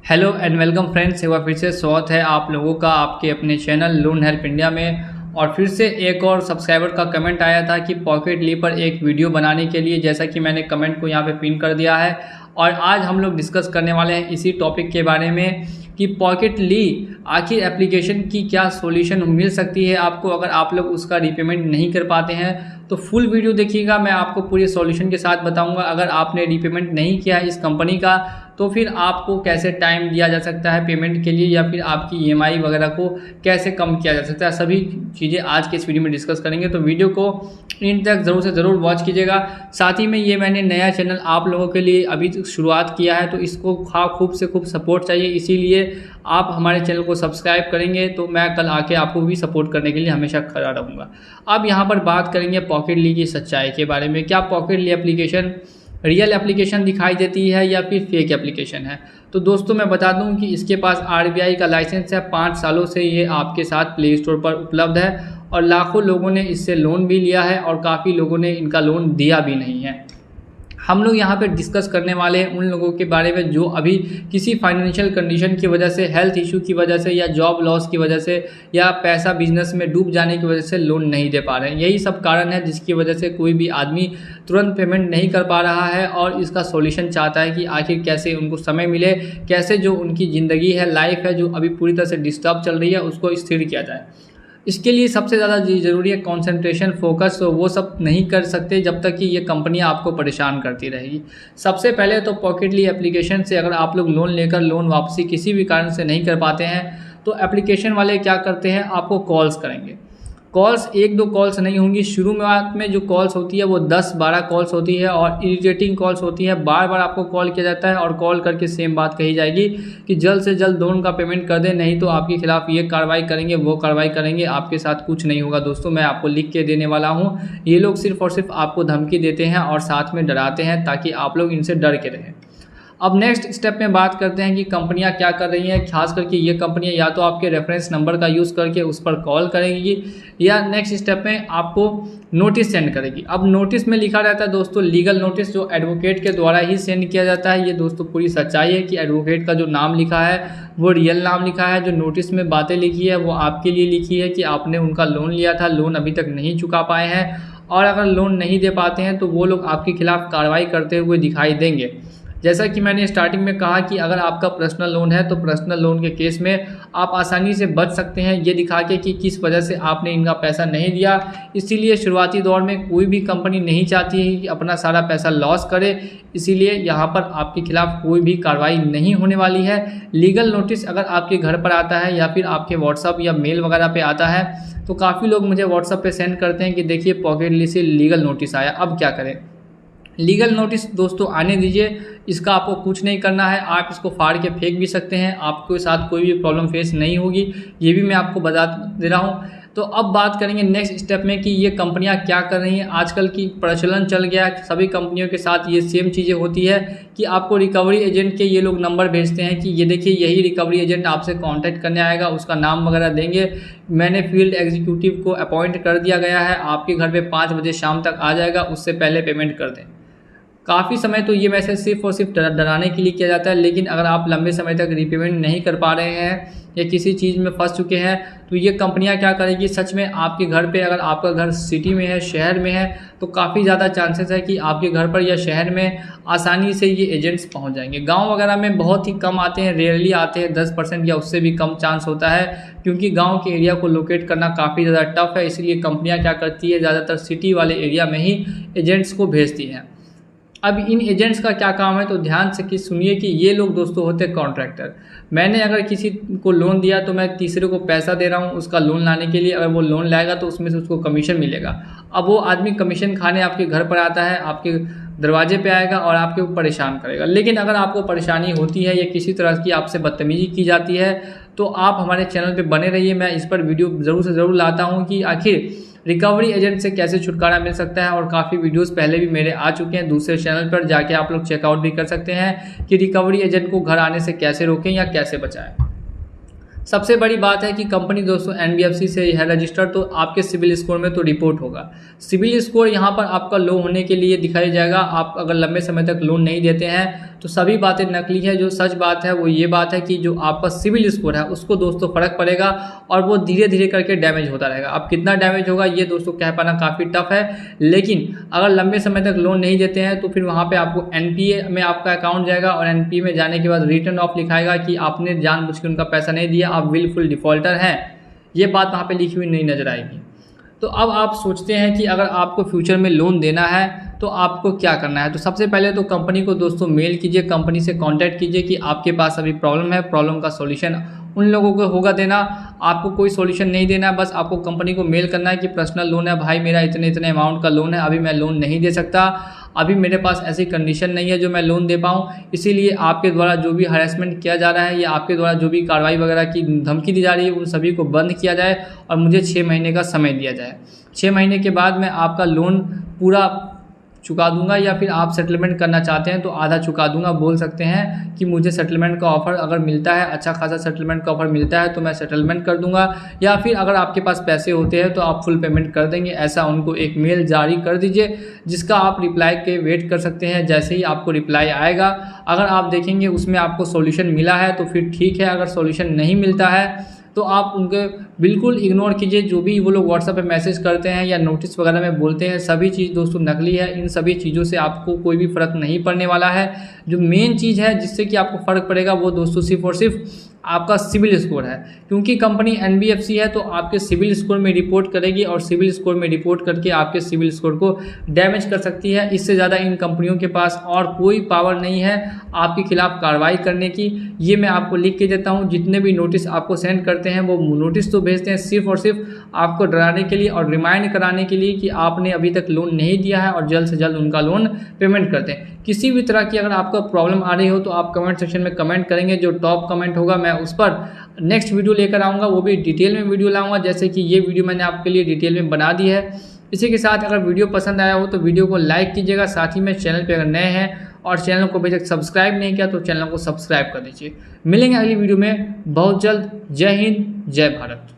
Hello and welcome friends, एक बार फिर से स्वागत है आप लोगों का आपके अपने चैनल लोन हेल्प इंडिया में। और फिर से एक और सब्सक्राइबर का कमेंट आया था कि पॉकेट ली पर एक वीडियो बनाने के लिए, जैसा कि मैंने कमेंट को यहाँ पे पिन कर दिया है। और आज हम लोग डिस्कस करने वाले हैं इसी टॉपिक के बारे में कि पॉकेट ली आखिर एप्लीकेशन की क्या सॉल्यूशन मिल सकती है आपको अगर आप लोग उसका रीपेमेंट नहीं कर पाते हैं। तो फुल वीडियो देखिएगा, मैं आपको पूरे सॉल्यूशन के साथ बताऊंगा। अगर आपने रीपेमेंट नहीं किया है इस कंपनी का तो फिर आपको कैसे टाइम दिया जा सकता है पेमेंट के लिए, या फिर आपकी ईएमआई वगैरह को कैसे कम किया जा सकता है, सभी चीज़ें आज के इस वीडियो में डिस्कस करेंगे। तो वीडियो को इन तक ज़रूर से ज़रूर वॉच कीजिएगा। साथ ही में ये मैंने नया चैनल आप लोगों के लिए अभी शुरुआत किया है, तो इसको खूब से खूब सपोर्ट चाहिए, इसीलिए आप हमारे चैनल को सब्सक्राइब करेंगे तो मैं कल आके आपको भी सपोर्ट करने के लिए हमेशा खड़ा रहूँगा। अब यहाँ पर बात करेंगे पॉकेट ली की सच्चाई के बारे में। क्या पॉकेट ली एप्लीकेशन रियल एप्लीकेशन दिखाई देती है या फिर फेक एप्लीकेशन है? तो दोस्तों मैं बता दूं कि इसके पास आरबीआई का लाइसेंस है, 5 सालों से ये आपके साथ प्ले स्टोर पर उपलब्ध है और लाखों लोगों ने इससे लोन भी लिया है और काफ़ी लोगों ने इनका लोन दिया भी नहीं है। हम लोग यहाँ पे डिस्कस करने वाले हैं उन लोगों के बारे में जो अभी किसी फाइनेंशियल कंडीशन की वजह से, हेल्थ इशू की वजह से, या जॉब लॉस की वजह से, या पैसा बिजनेस में डूब जाने की वजह से लोन नहीं दे पा रहे हैं। यही सब कारण है जिसकी वजह से कोई भी आदमी तुरंत पेमेंट नहीं कर पा रहा है और इसका सॉल्यूशन चाहता है कि आखिर कैसे उनको समय मिले, कैसे जो उनकी ज़िंदगी है, लाइफ है जो अभी पूरी तरह से डिस्टर्ब चल रही है, उसको स्थिर किया जाए। इसके लिए सबसे ज़्यादा ज़रूरी है कंसंट्रेशन, फोकस। तो वो सब नहीं कर सकते जब तक कि ये कंपनियां आपको परेशान करती रहेगी। सबसे पहले तो पॉकेट ली एप्लीकेशन से अगर आप लोग लोन लेकर लोन वापसी किसी भी कारण से नहीं कर पाते हैं तो एप्लीकेशन वाले क्या करते हैं, आपको कॉल्स करेंगे। कॉल्स 1-2 कॉल्स नहीं होंगी, शुरू में जो कॉल्स होती है वो 10-12 कॉल्स होती है और इरिटेटिंग कॉल्स होती है। बार बार आपको कॉल किया जाता है और कॉल करके सेम बात कही जाएगी कि जल्द से जल्द लोन का पेमेंट कर दें, नहीं तो आपके खिलाफ ये कार्रवाई करेंगे, वो कार्रवाई करेंगे, आपके साथ कुछ नहीं होगा। दोस्तों मैं आपको लिख के देने वाला हूँ, ये लोग सिर्फ और सिर्फ आपको धमकी देते हैं और साथ में डराते हैं ताकि आप लोग इनसे डर के रहें। अब नेक्स्ट स्टेप में बात करते हैं कि कंपनियां क्या कर रही हैं। खास करके ये कंपनियां या तो आपके रेफरेंस नंबर का यूज़ करके उस पर कॉल करेंगी या नेक्स्ट स्टेप में आपको नोटिस सेंड करेगी। अब नोटिस में लिखा रहता है दोस्तों लीगल नोटिस, जो एडवोकेट के द्वारा ही सेंड किया जाता है। ये दोस्तों पूरी सच्चाई है कि एडवोकेट का जो नाम लिखा है वो रियल नाम लिखा है, जो नोटिस में बातें लिखी है वो आपके लिए लिखी है कि आपने उनका लोन लिया था, लोन अभी तक नहीं चुका पाए हैं और अगर लोन नहीं दे पाते हैं तो वो लोग आपके खिलाफ कार्रवाई करते हुए दिखाई देंगे। जैसा कि मैंने स्टार्टिंग में कहा कि अगर आपका पर्सनल लोन है तो पर्सनल लोन के केस में आप आसानी से बच सकते हैं ये दिखा के कि किस वजह से आपने इनका पैसा नहीं दिया। इसीलिए शुरुआती दौर में कोई भी कंपनी नहीं चाहती है कि अपना सारा पैसा लॉस करे, इसीलिए यहाँ पर आपके खिलाफ कोई भी कार्रवाई नहीं होने वाली है। लीगल नोटिस अगर आपके घर पर आता है या फिर आपके व्हाट्सअप या मेल वगैरह पे आता है तो काफ़ी लोग मुझे व्हाट्सअप पे सेंड करते हैं कि देखिए पॉकेट ली से लीगल नोटिस आया, अब क्या करें। लीगल नोटिस दोस्तों आने दीजिए, इसका आपको कुछ नहीं करना है, आप इसको फाड़ के फेंक भी सकते हैं, आपके साथ कोई भी प्रॉब्लम फेस नहीं होगी, ये भी मैं आपको बता दे रहा हूँ। तो अब बात करेंगे नेक्स्ट स्टेप में कि ये कंपनियां क्या कर रही हैं। आजकल की प्रचलन चल गया है, सभी कंपनियों के साथ ये सेम चीज़ें होती है कि आपको रिकवरी एजेंट के ये लोग नंबर भेजते हैं कि ये देखिए यही रिकवरी एजेंट आपसे कांटेक्ट करने आएगा, उसका नाम वगैरह देंगे, मैंने फील्ड एग्जीक्यूटिव को अपॉइंट कर दिया गया है, आपके घर पे 5 बजे शाम तक आ जाएगा, उससे पहले पेमेंट कर दें। काफ़ी समय तो ये मैसेज सिर्फ और सिर्फ डराने के लिए किया जाता है, लेकिन अगर आप लंबे समय तक रीपेमेंट नहीं कर पा रहे हैं या किसी चीज़ में फंस चुके हैं तो ये कंपनियां क्या करेगी, सच में आपके घर पे, अगर आपका घर सिटी में है, शहर में है, तो काफ़ी ज़्यादा चांसेस है कि आपके घर पर या शहर में आसानी से ये एजेंट्स पहुंच जाएंगे। गांव वगैरह में बहुत ही कम आते हैं, रेयरली आते हैं, 10% या उससे भी कम चांस होता है, क्योंकि गाँव के एरिया को लोकेट करना काफ़ी ज़्यादा टफ है। इसलिए कंपनियाँ क्या करती है, ज़्यादातर सिटी वाले एरिया में ही एजेंट्स को भेजती हैं। अब इन एजेंट्स का क्या काम है, तो ध्यान से सुनिए कि ये लोग दोस्तों होते हैं कॉन्ट्रैक्टर। मैंने अगर किसी को लोन दिया तो मैं तीसरे को पैसा दे रहा हूँ उसका लोन लाने के लिए, अगर वो लोन लाएगा तो उसमें से उसको कमीशन मिलेगा। अब वो आदमी कमीशन खाने आपके घर पर आता है, आपके दरवाजे पे आएगा और आपके परेशान करेगा। लेकिन अगर आपको परेशानी होती है या किसी तरह की आपसे बदतमीजी की जाती है तो आप हमारे चैनल पर बने रहिए, मैं इस पर वीडियो ज़रूर से ज़रूर लाता हूँ कि आखिर रिकवरी एजेंट से कैसे छुटकारा मिल सकता है। और काफ़ी वीडियोस पहले भी मेरे आ चुके हैं दूसरे चैनल पर, जाके आप लोग चेकआउट भी कर सकते हैं कि रिकवरी एजेंट को घर आने से कैसे रोकें या कैसे बचाएं। सबसे बड़ी बात है कि कंपनी दोस्तों एनबीएफसी से है रजिस्टर्ड, तो आपके सिविल स्कोर में तो रिपोर्ट होगा। सिविल स्कोर यहाँ पर आपका लो होने के लिए दिखाई जाएगा। आप अगर लंबे समय तक लोन नहीं देते हैं तो सभी बातें नकली है। जो सच बात है वो ये बात है कि जो आपका सिविल स्कोर है उसको दोस्तों फ़र्क पड़ेगा और वो धीरे धीरे करके डैमेज होता रहेगा। अब कितना डैमेज होगा ये दोस्तों कह पाना काफ़ी टफ है, लेकिन अगर लंबे समय तक लोन नहीं देते हैं तो फिर वहाँ पे आपको एनपीए में आपका अकाउंट जाएगा और एनपीए में जाने के बाद रिटर्न ऑफ लिखाएगा कि आपने जानबूझ के उनका पैसा नहीं दिया, आप विलफुल डिफ़ॉल्टर हैं। ये बात वहाँ पे लिखी हुई नहीं नज़र आएगी। तो अब आप सोचते हैं कि अगर आपको फ्यूचर में लोन देना है तो आपको क्या करना है। तो सबसे पहले तो कंपनी को दोस्तों मेल कीजिए, कंपनी से कांटेक्ट कीजिए कि आपके पास अभी प्रॉब्लम है, प्रॉब्लम का सॉल्यूशन उन लोगों को होगा देना, आपको कोई सॉल्यूशन नहीं देना है। बस आपको कंपनी को मेल करना है कि पर्सनल लोन है भाई, मेरा इतने इतने अमाउंट का लोन है, अभी मैं लोन नहीं दे सकता, अभी मेरे पास ऐसी कंडीशन नहीं है जो मैं लोन दे पाऊँ, इसीलिए आपके द्वारा जो भी हरेसमेंट किया जा रहा है या आपके द्वारा जो भी कार्रवाई वगैरह की धमकी दी जा रही है उन सभी को बंद किया जाए और मुझे 6 महीने का समय दिया जाए। 6 महीने के बाद मैं आपका लोन पूरा चुका दूंगा, या फिर आप सेटलमेंट करना चाहते हैं तो आधा चुका दूंगा। बोल सकते हैं कि मुझे सेटलमेंट का ऑफ़र अगर मिलता है, अच्छा खासा सेटलमेंट का ऑफ़र मिलता है तो मैं सेटलमेंट कर दूंगा, या फिर अगर आपके पास पैसे होते हैं तो आप फुल पेमेंट कर देंगे। ऐसा उनको एक मेल जारी कर दीजिए जिसका आप रिप्लाई के वेट कर सकते हैं। जैसे ही आपको रिप्लाई आएगा, अगर आप देखेंगे उसमें आपको सॉल्यूशन मिला है तो फिर ठीक है, अगर सॉल्यूशन नहीं मिलता है तो आप उनके बिल्कुल इग्नोर कीजिए। जो भी वो लोग व्हाट्सएप पे मैसेज करते हैं या नोटिस वगैरह में बोलते हैं, सभी चीज़ दोस्तों नकली है। इन सभी चीज़ों से आपको कोई भी फ़र्क नहीं पड़ने वाला है। जो मेन चीज़ है जिससे कि आपको फ़र्क पड़ेगा वो दोस्तों सिर्फ और सिर्फ आपका सिविल स्कोर है, क्योंकि कंपनी एनबीएफसी है तो आपके सिविल स्कोर में रिपोर्ट करेगी और सिविल स्कोर में रिपोर्ट करके आपके सिविल स्कोर को डैमेज कर सकती है। इससे ज़्यादा इन कंपनियों के पास और कोई पावर नहीं है आपके खिलाफ कार्रवाई करने की। ये मैं आपको लिख के देता हूँ। जितने भी नोटिस आपको सेंड करते हैं वो नोटिस तो भेजते हैं सिर्फ और सिर्फ आपको डराने के लिए और रिमाइंड कराने के लिए कि आपने अभी तक लोन नहीं दिया है और जल्द से जल्द उनका लोन पेमेंट करते हैं। किसी भी तरह की अगर आपको प्रॉब्लम आ रही हो तो आप कमेंट सेक्शन में कमेंट करेंगे, जो टॉप कमेंट होगा मैं उस पर नेक्स्ट वीडियो लेकर आऊँगा, वो भी डिटेल में वीडियो लाऊंगा, जैसे कि ये वीडियो मैंने आपके लिए डिटेल में बना दी है। इसी के साथ अगर वीडियो पसंद आया हो तो वीडियो को लाइक कीजिएगा, साथ ही में चैनल पर अगर नए हैं और चैनल को अभी तक सब्सक्राइब नहीं किया तो चैनल को सब्सक्राइब कर दीजिए। मिलेंगे अगली वीडियो में बहुत जल्द। जय हिंद, जय भारत।